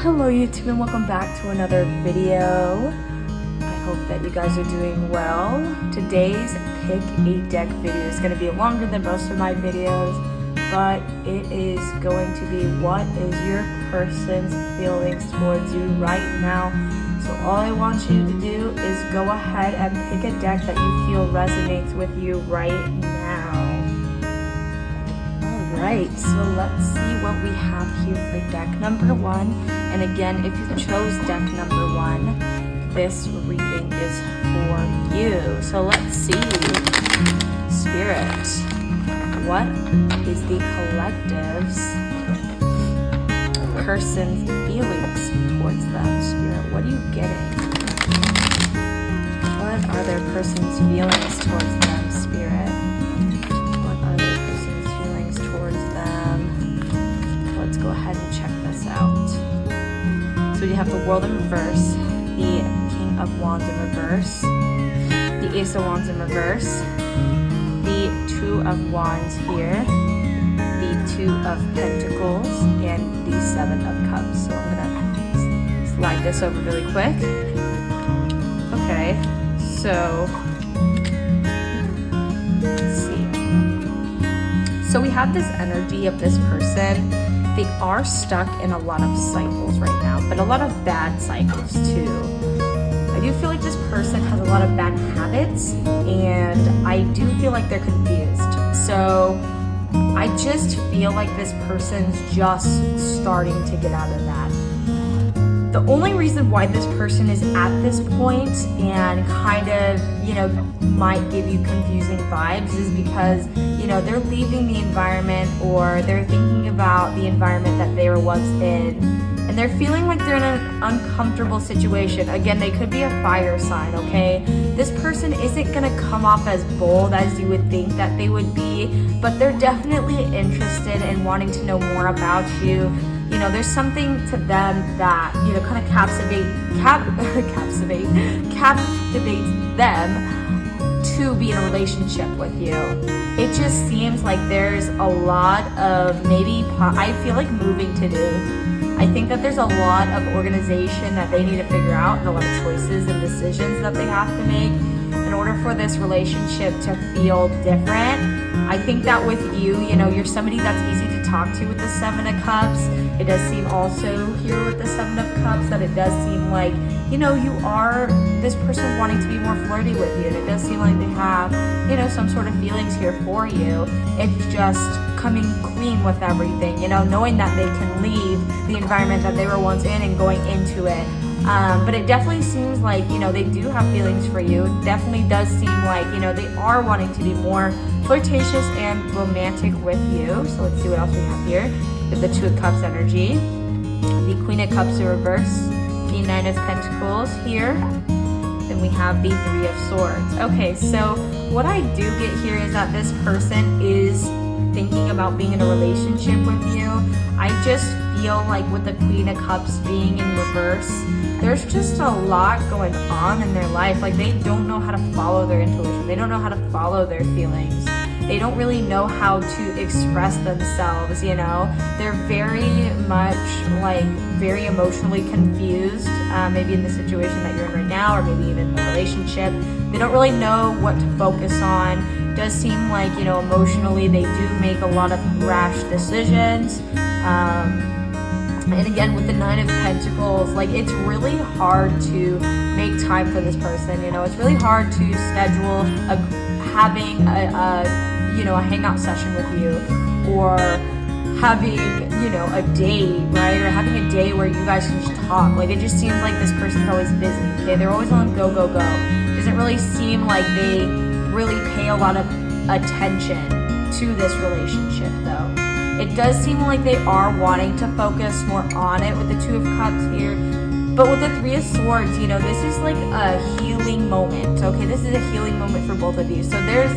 Hello YouTube and welcome back to another video. I hope that you guys are doing well. Today's pick a deck video is going to be longer than most of my videos, but it is going to be what is your person's feelings towards you right now. So all I want you to do is go ahead and pick a deck that you feel resonates with you right now. Alright, so let's see what we have here for deck number one. And again, if you chose deck number one, this reading is for you. So let's see. Spirit, what is the collective's person's feelings towards them? Spirit, what are you getting? What are their person's feelings towards them, Spirit? What are their person's feelings towards them? Let's go ahead and check this out. So you have the World in reverse, the King of Wands in reverse, the Ace of Wands in reverse, the Two of Wands here, the Two of Pentacles, and the Seven of Cups. So I'm gonna slide this over really quick. Okay, so let's see. So we have this energy of this person. They are stuck in a lot of cycles right now, but a lot of bad cycles too. I do feel like this person has a lot of bad habits, and I do feel like they're confused. So I just feel like this person's just starting to get out of that. The only reason why this person is at this point and kind of, might give you confusing vibes is because, they're leaving the environment, or they're thinking about the environment that they were once in, and they're feeling like they're in an uncomfortable situation. Again, they could be a fire sign, okay? This person isn't gonna come off as bold as you would think that they would be, but they're definitely interested in wanting to know more about you. There's something to them that, kind of captivates them to be in a relationship with you. It just seems like there's a lot of I feel like moving to do. I think that there's a lot of organization that they need to figure out, and a lot of choices and decisions that they have to make in order for this relationship to feel different. I think that with you, you're somebody that's easy to talk to with the Seven of Cups. It does seem also here with the Seven of Cups that it does seem like, you are this person wanting to be more flirty with you. And it does seem like they have, some sort of feelings here for you. It's just coming clean with everything, knowing that they can leave the environment that they were once in and going into it. But it definitely seems like, they do have feelings for you. It definitely does seem like, they are wanting to be more flirtatious and romantic with you. So let's see what else we have here. We have the Two of Cups energy, the Queen of Cups in reverse, the Nine of Pentacles here. Then we have the Three of Swords. Okay, so what I do get here is that this person is thinking about being in a relationship with you. I just feel like with the Queen of Cups being in reverse, there's just a lot going on in their life. Like, they don't know how to follow their intuition. They don't know how to follow their feelings. They don't really know how to express themselves, They're very much very emotionally confused, maybe in the situation that you're in right now, or maybe even in a relationship. They don't really know what to focus on. It does seem like, emotionally they do make a lot of rash decisions. And again, with the Nine of Pentacles, it's really hard to make time for this person. It's really hard to schedule having a hangout session with you, or having, a date, right? Or having a day where you guys can just talk. It just seems like this person's always busy, okay? They're always on go, go, go. It doesn't really seem like they really pay a lot of attention to this relationship, though. It does seem like they are wanting to focus more on it with the Two of Cups here. But with the Three of Swords, this is like a healing moment, okay? This is a healing moment for both of you. So there's,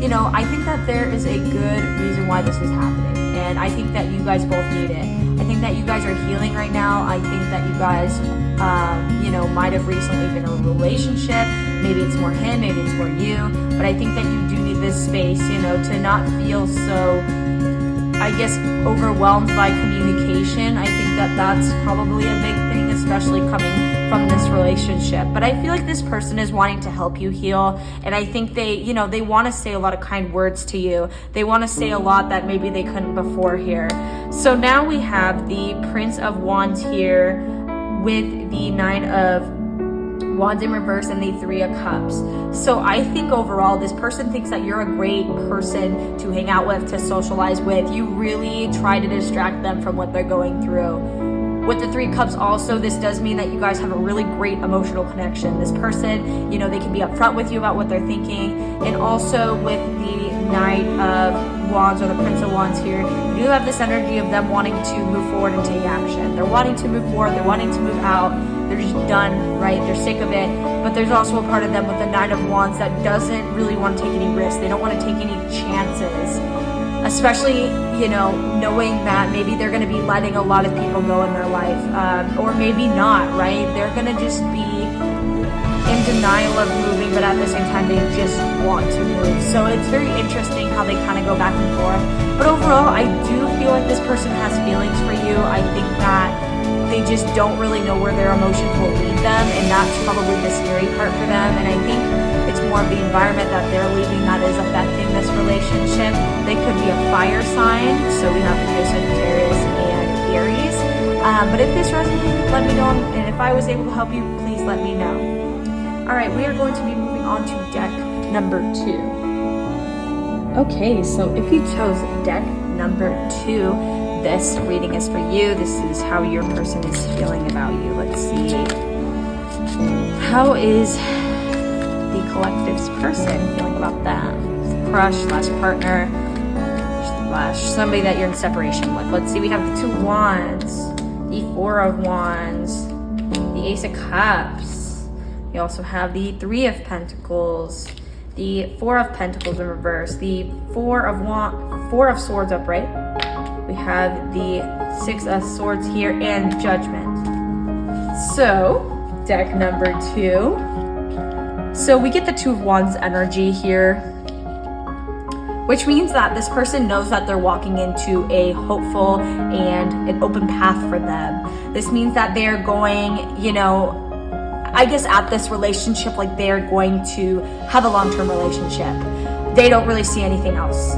I think that there is a good reason why this is happening. And I think that you guys both need it. I think that you guys are healing right now. I think that you guys, might have recently been in a relationship. Maybe it's more him, maybe it's more you. But I think that you do need this space, to not feel so I guess, overwhelmed by communication. I think that that's probably a big thing, especially coming from this relationship. But I feel like this person is wanting to help you heal, and I think they want to say a lot of kind words to you. They want to say a lot that maybe they couldn't before here. So now we have the Prince of Wands here with the Nine of Wands in reverse and the Three of Cups. So I think overall this person thinks that you're a great person to hang out with, to socialize with. You really try to distract them from what they're going through. With the Three of Cups also, this does mean that you guys have a really great emotional connection. This person, they can be upfront with you about what they're thinking. And also with the Knight of Wands, or the Prince of Wands here, you do have this energy of them wanting to move forward and take action. They're wanting to move forward, they're wanting to move out, they're just done, right? They're sick of it. But there's also a part of them with the Nine of Wands that doesn't really want to take any risks. They don't want to take any chances. Especially, knowing that maybe they're going to be letting a lot of people go in their life, or maybe not, right? They're going to just be in denial of moving, but at the same time, they just want to move. So it's very interesting how they kind of go back and forth. But overall, I do feel like this person has feelings for you. I think that they just don't really know where their emotions will lead them, and that's probably the scary part for them. And I think it's more of the environment that they're leaving that is affecting this relationship. They could be a fire sign, so we have Leo, Sagittarius, and Aries. But if this resonated, let me know, and if I was able to help you, please let me know. All right, we are going to be moving on to deck number 2. Okay, so if you chose deck number 2, this reading is for you. This is how your person is feeling about you. Let's see. How is the collective's person feeling about them? Crush / partner / somebody that you're in separation with. Let's see. We have the Two of Wands, the Four of Wands, the Ace of Cups. We also have the Three of Pentacles, the Four of Pentacles in reverse, the Four of Swords upright. We have the Six of Swords here, and Judgment. So, deck number 2. So we get the Two of Wands energy here, which means that this person knows that they're walking into a hopeful and an open path for them. This means that they're going, I guess at this relationship, like they're going to have a long-term relationship. They don't really see anything else.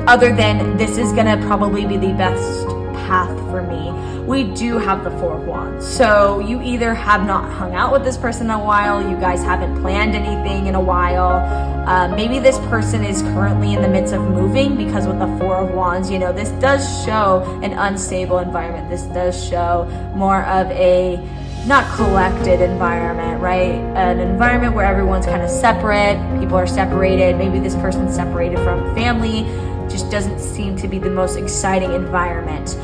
Other than this is gonna probably be the best path for me. We do have the Four of Wands. So you either have not hung out with this person in a while, you guys haven't planned anything in a while. Maybe this person is currently in the midst of moving, because with the Four of Wands, this does show an unstable environment. This does show more of a not collected environment, right? An environment where everyone's kind of separate, people are separated, maybe this person's separated from family, just doesn't seem to be the most exciting environment.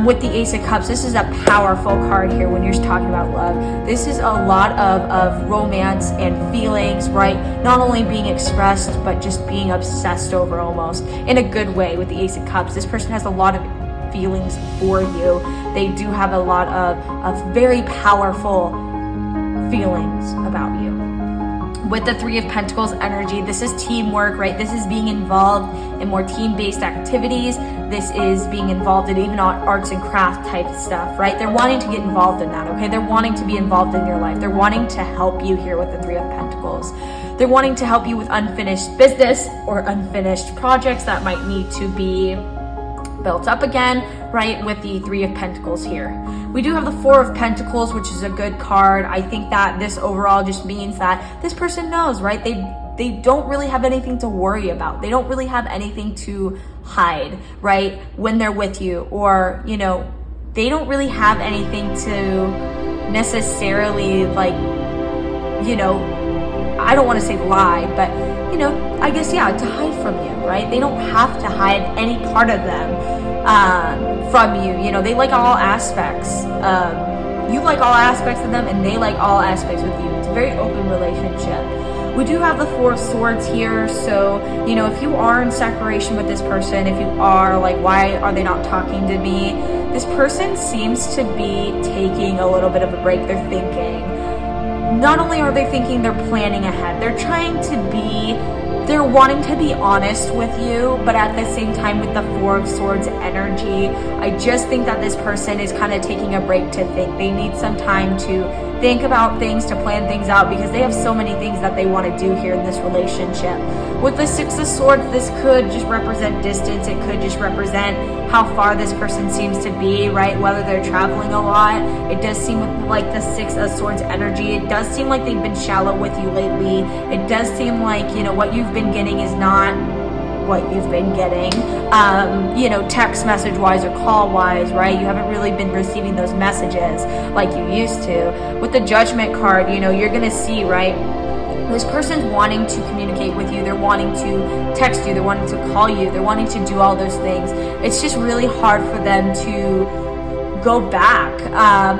With the Ace of Cups, this is a powerful card here when you're talking about love. This is a lot of romance and feelings, right? Not only being expressed, but just being obsessed over, almost in a good way. With the Ace of Cups, this person has a lot of feelings for you. They do have a lot of very powerful feelings about you. With the Three of Pentacles energy, this is teamwork, right? This is being involved in more team-based activities. This is being involved in even arts and craft type stuff, right? They're wanting to get involved in that, okay? They're wanting to be involved in your life. They're wanting to help you here with the Three of Pentacles. They're wanting to help you with unfinished business or unfinished projects that might need to be built up again, right, with the Three of Pentacles here. We do have the Four of Pentacles, which is a good card. I think that this overall just means that this person knows, right? They don't really have anything to worry about. They don't really have anything to hide, right, when they're with you. Or, they don't really have anything to necessarily, like, I don't want to say lie, but, I guess, yeah, to hide from you, right? They don't have to hide any part of them from you. They like all aspects. You like all aspects of them, and they like all aspects with you. It's a very open relationship. We do have the Four of Swords here, so, if you are in separation with this person, if you are like, why are they not talking to me? This person seems to be taking a little bit of a break. They're thinking. Not only are they thinking, they're planning ahead. They're trying to be they're wanting to be honest with you, but at the same time with the Four of Swords energy, I just think that this person is kind of taking a break to think. They need some time to think about things, to plan things out, because they have so many things that they want to do here in this relationship. With the Six of Swords, this could just represent distance. It could just represent how far this person seems to be, right? Whether they're traveling a lot. It does seem like the Six of Swords energy. It does seem like they've been shallow with you lately. It does seem like, what you've been getting is not what you've been getting, text message wise or call wise, right? You haven't really been receiving those messages like you used to. With the Judgment card, you're gonna see, right? This person's wanting to communicate with you. They're wanting to text you. They're wanting to call you. They're wanting to do all those things. It's just really hard for them to go back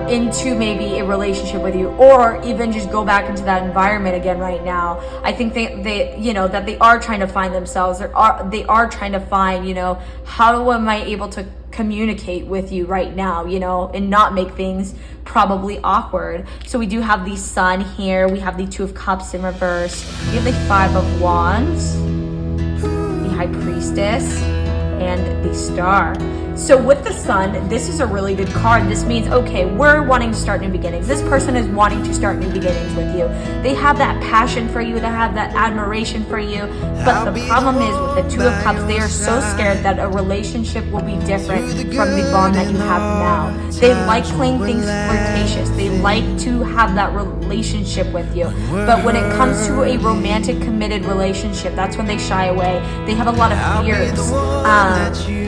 into maybe a relationship with you, or even just go back into that environment again right now. I think they that they are trying to find themselves. They are trying to find, how am I able to communicate with you right now, and not make things probably awkward. So we do have the Sun here. We have the Two of Cups in reverse. We have the Five of Wands, the High Priestess, and the Star. So with the Sun, this is a really good card. This means, okay, we're wanting to start new beginnings. This person is wanting to start new beginnings with you. They have that passion for you. They have that admiration for you. But the problem is with the Two of Cups, they are so scared that a relationship will be different from the bond that you have now. They like playing things flirtatious. They like to have that relationship with you. But when it comes to a romantic, committed relationship, that's when they shy away. They have a lot of fears,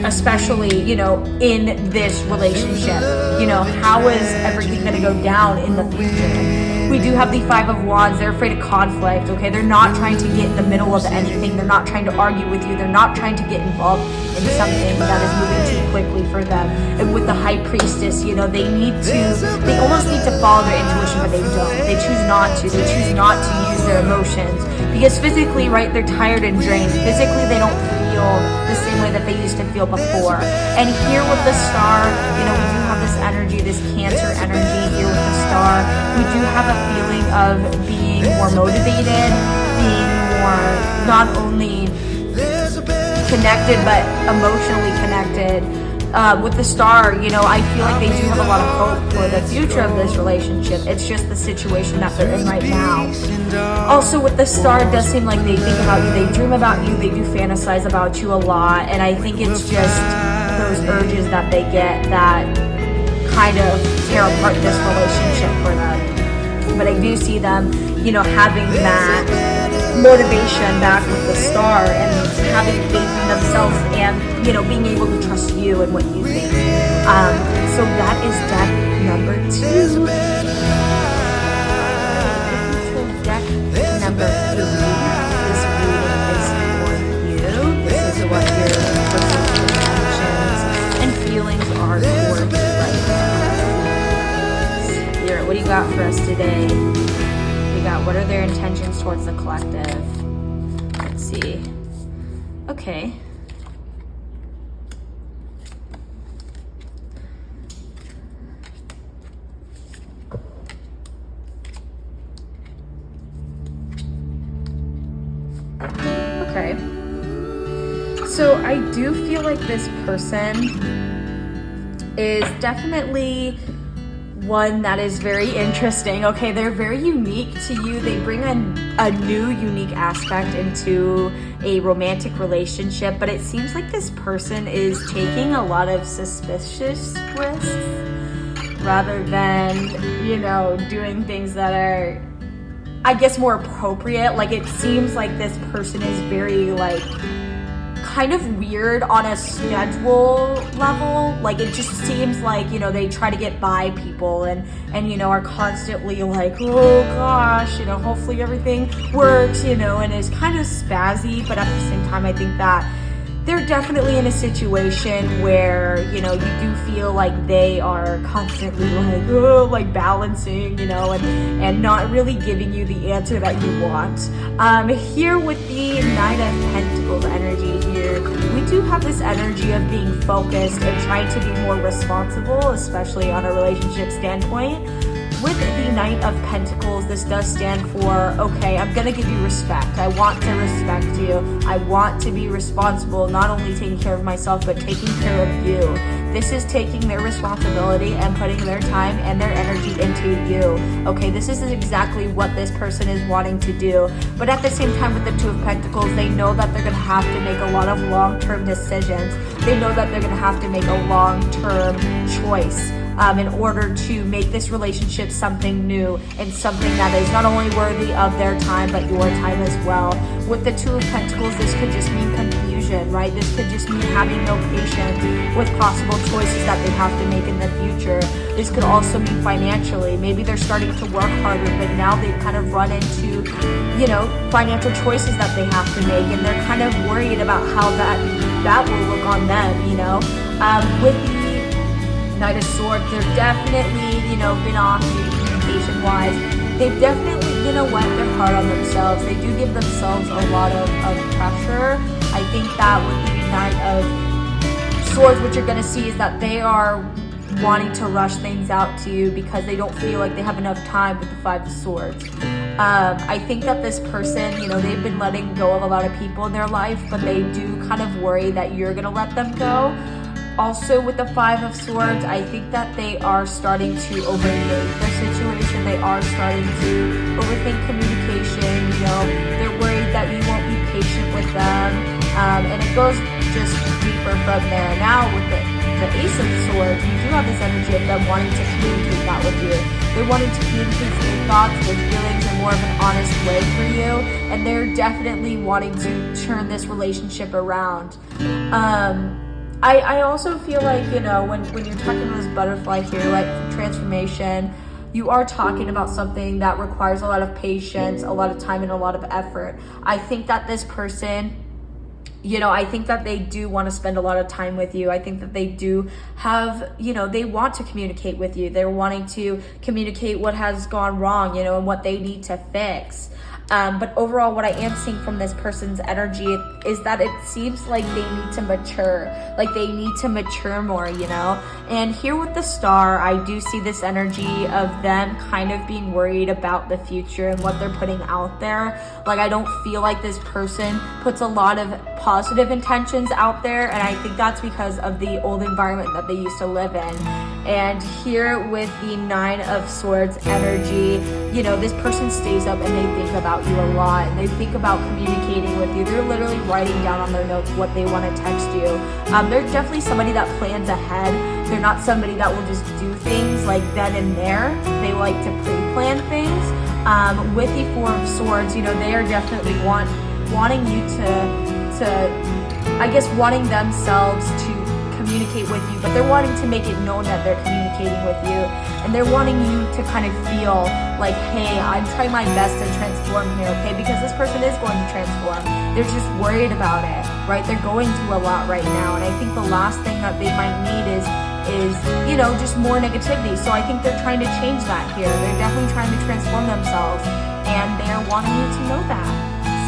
especially, in this relationship. How is everything going to go down in the future? We do have the Five of Wands. They're afraid of conflict, okay? They're not trying to get in the middle of anything. They're not trying to argue with you. They're not trying to get involved in something that is moving too quickly for them. And with the High Priestess, they almost need to follow their intuition, but they don't. They choose not to. They choose not to use their emotions. Because physically, right, they're tired and drained. Physically, they don't feel the same way that they used to feel before. And here with the Star, we do have this energy, this Cancer energy here with the Star. We do have a feeling of being more motivated, being more not only connected, but emotionally connected. With the Star, I feel like they do have a lot of hope for the future of this relationship. It's just the situation that they're in right now. Also, with the Star, it does seem like they think about you, they dream about you, they do fantasize about you a lot, and I think it's just those urges that they get that kind of tear apart this relationship for them. But I do see them, having that motivation back with the Star and having faith in themselves and being able to trust you and what you think. So that is deck number 2. So deck number 3, this reading is for you. This is what your personal intentions and feelings are towards you right now. Spirit, what do you got for us today? We got, what are their intentions towards the collective? Let's see. Okay. Okay. So I do feel like this person is definitely one that is very interesting. Okay, they're very unique to you. They bring a new unique aspect into a romantic relationship, but it seems like this person is taking a lot of suspicious risks rather than, doing things that are, I guess, more appropriate. Like, it seems like this person is very, kind of weird on a schedule level. Like, it just seems like, they try to get by people and are constantly like, oh gosh, hopefully everything works, and is kind of spazzy. But at the same time, I think that they're definitely in a situation where, you do feel like they are constantly balancing, and not really giving you the answer that you want. Here with the Knight of Pentacles energy here, we do have this energy of being focused and trying to be more responsible, especially on a relationship standpoint. with the Knight of Pentacles, this does stand for, okay, I'm gonna give you respect. I want to respect you. I want to be responsible, not only taking care of myself, but taking care of you. This is taking their responsibility and putting their time and their energy into you. Okay, this is exactly what this person is wanting to do. But at the same time, with the Two of Pentacles, they know that they're gonna have to make a lot of long-term decisions. They know that they're gonna have to make a long-term choice in order to make this relationship something new and something that is not only worthy of their time, but your time as well. With the Two of Pentacles, this could just mean confusion, right? This could just mean having no patience with possible choices that they have to make in the future. This could also mean financially. Maybe they're starting to work harder, but now they've kind of run into, financial choices that they have to make, and they're kind of worried about how that will look on them, With the Knight of Swords, they're definitely, been off communication-wise. They've definitely, they're hard on themselves. They do give themselves a lot of pressure. I think that with the Knight of Swords, what you're going to see is that they are wanting to rush things out to you because they don't feel like they have enough time with the Five of Swords. I think that this person, they've been letting go of a lot of people in their life, but they do kind of worry that you're going to let them go. Also, with the Five of Swords, I think that they are starting to overthink their situation. They are starting to overthink communication. They're worried that you won't be patient with them. And it goes just deeper from there. Now, with the Ace of Swords, you do have this energy of them wanting to communicate that with you. They're wanting to communicate their thoughts, their feelings in more of an honest way for you. And they're definitely wanting to turn this relationship around. I also feel like, when you're talking about this butterfly here, like transformation, you are talking about something that requires a lot of patience, a lot of time, and a lot of effort. I think that this person, I think that they do want to spend a lot of time with you. I think that they do have, they want to communicate with you. They're wanting to communicate what has gone wrong, and what they need to fix. But overall, what I am seeing from this person's energy is that it seems like they need to mature, like they need to mature more, And here with the Star, I do see this energy of them kind of being worried about the future and what they're putting out there. Like, I don't feel like this person puts a lot of positive intentions out there, and I think that's because of the old environment that they used to live in. And here with the Nine of Swords energy, this person stays up and they think about you a lot, and they think about communicating with you. They're literally writing down on their notes what they want to text you. They're definitely somebody that plans ahead. They're not somebody that will just do things like then and there. They like to pre-plan things. With the Four of Swords, they are definitely wanting you wanting themselves to communicate with you, but they're wanting to make it known that they're communicating with you, and they're wanting you to kind of feel like, hey, I'm trying my best to transform here, okay? Because this person is going to transform. They're just worried about it, right? They're going through a lot right now, and I think the last thing that they might need is just more negativity. So I think they're trying to change that here. They're definitely trying to transform themselves, and they're wanting you to know that.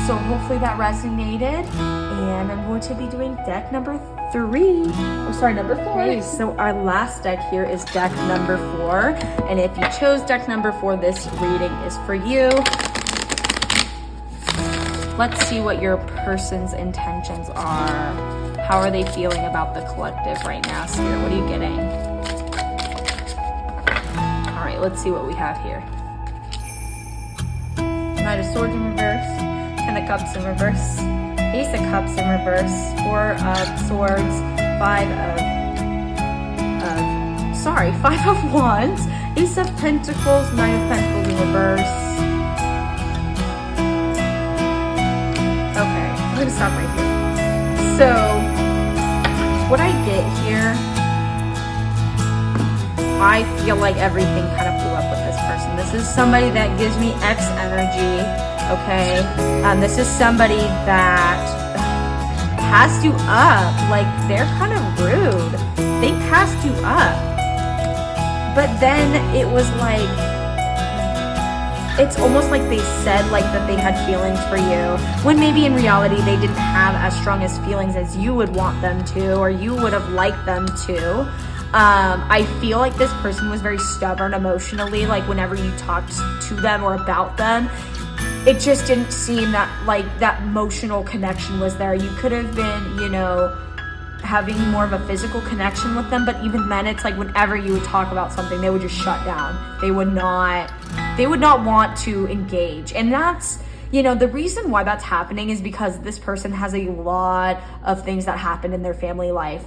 So hopefully that resonated, and I'm going to be doing deck number 4. Okay, so our last deck here is deck number 4, and if you chose deck number 4, this reading is for you. Let's see what your person's intentions are. How are they feeling about the collective right now, Spirit? What are you getting? All right, let's see what we have here. Knight of Swords in reverse, Ten of Cups in reverse, Ace of Cups in reverse, Four of Swords, Five of Wands, Ace of Pentacles, Nine of Pentacles in reverse. Okay, I'm gonna stop right here. So, what I get here, I feel like everything kind of blew up with this person. This is somebody that gives me X energy, okay? This is somebody that passed you up. Like, they're kind of rude. They passed you up. But then it was like, it's almost like they said like that they had feelings for you, when maybe in reality they didn't have as strong as feelings as you would want them to, or you would have liked them to. I feel like this person was very stubborn emotionally, like whenever you talked to them or about them, it just didn't seem that like that emotional connection was there. You could have been, you know, having more of a physical connection with them, but even then it's like whenever you would talk about something, they would just shut down. They would not want to engage. And that's, you know, the reason why that's happening is because this person has a lot of things that happened in their family life.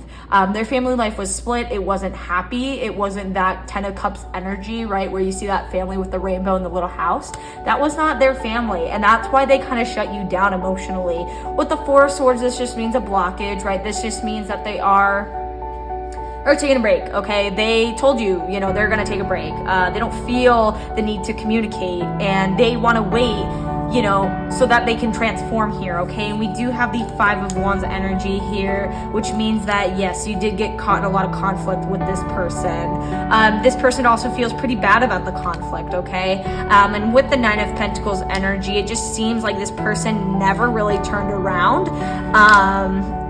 Their family life was split. It wasn't happy. It wasn't that 10 of Cups energy, right? Where you see that family with the rainbow and the little house. That was not their family. And that's why they kind of shut you down emotionally. With the Four of Swords, this just means a blockage, right? This just means that they are taking a break, okay? They told you, you know, they're gonna take a break. They don't feel the need to communicate, and they wanna wait, you know, so that they can transform here, okay? And we do have the Five of Wands energy here, which means that, yes, you did get caught in a lot of conflict with this person. This person also feels pretty bad about the conflict, okay? And with the Nine of Pentacles energy, it just seems like this person never really turned around.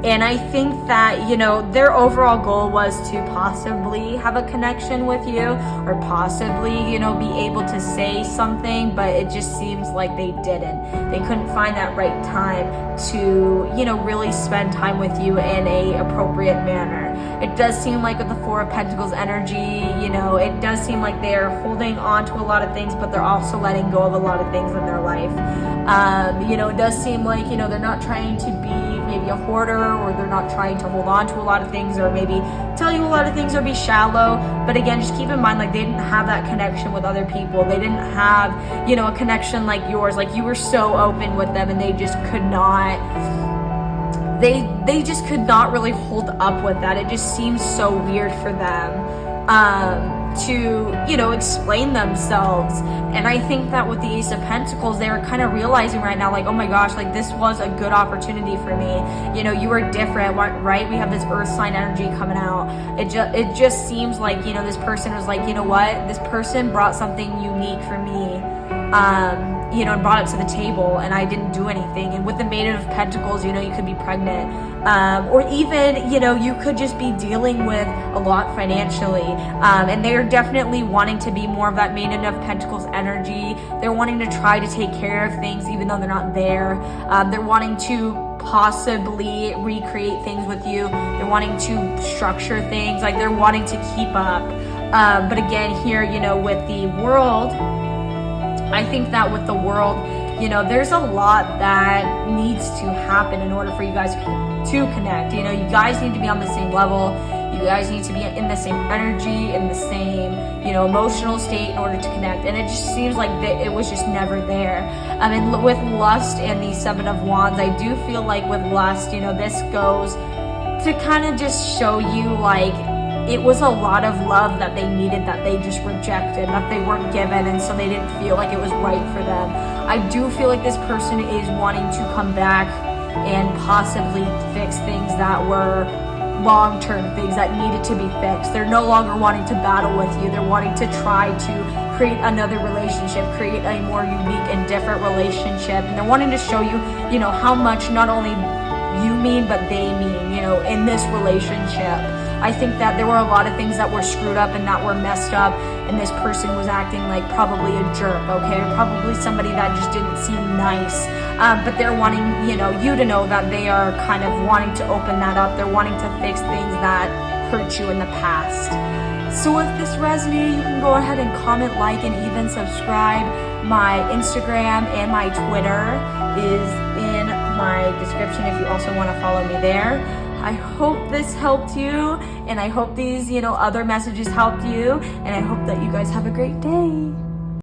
And I think that, you know, their overall goal was to possibly have a connection with you, or possibly, you know, be able to say something, but it just seems like they didn't. They couldn't find that right time to, you know, really spend time with you in a appropriate manner. It does seem like with the Four of Pentacles energy, you know, it does seem like they're holding on to a lot of things, but they're also letting go of a lot of things in their life. You know, it does seem like, you know, they're not trying to be maybe a hoarder, or they're not trying to hold on to a lot of things, or maybe tell you a lot of things, or be shallow. But again, just keep in mind, like, they didn't have that connection with other people. They didn't have, you know, a connection like yours. Like, you were so open with them, and they just could not, they just could not really hold up with that. It just seems so weird for them to, you know, explain themselves. And I think that with the Ace of Pentacles, they were kind of realizing right now, like, oh my gosh, like, this was a good opportunity for me. You know, you were different, right? We have this earth sign energy coming out. It just seems like, you know, this person was like, you know what, this person brought something unique for me, you know, and brought it to the table, and I didn't do anything. And with the Maiden of Pentacles, you know, you could be pregnant, or even, you know, you could just be dealing with a lot financially, and they're definitely wanting to be more of that Maiden of Pentacles energy. They're wanting to try to take care of things even though they're not there. They're wanting to possibly recreate things with you. They're wanting to structure things, like they're wanting to keep up. But again, here, you know, with the World, I think that with the World, you know, there's a lot that needs to happen in order for you guys to connect. You know, you guys need to be on the same level. You guys need to be in the same energy, in the same, you know, emotional state in order to connect. And it just seems like it was just never there. And with Lust and the Seven of Wands, I do feel like with Lust, you know, this goes to kind of just show you, like, it was a lot of love that they needed that they just rejected, that they weren't given, and so they didn't feel like it was right for them. I do feel like this person is wanting to come back and possibly fix things that were long-term things that needed to be fixed. They're no longer wanting to battle with you. They're wanting to try to create another relationship, create a more unique and different relationship, and they're wanting to show you, you know, how much not only you mean, but they mean, you know, in this relationship. I think that there were a lot of things that were screwed up and that were messed up, and this person was acting like probably a jerk, okay? Or probably somebody that just didn't seem nice. But they're wanting, you know, you to know that they are kind of wanting to open that up. They're wanting to fix things that hurt you in the past. So if this resonated, you can go ahead and comment, like, and even subscribe. My Instagram and my Twitter is in my description if you also want to follow me there. I hope this helped you, and I hope these, you know, other messages helped you, and I hope that you guys have a great day.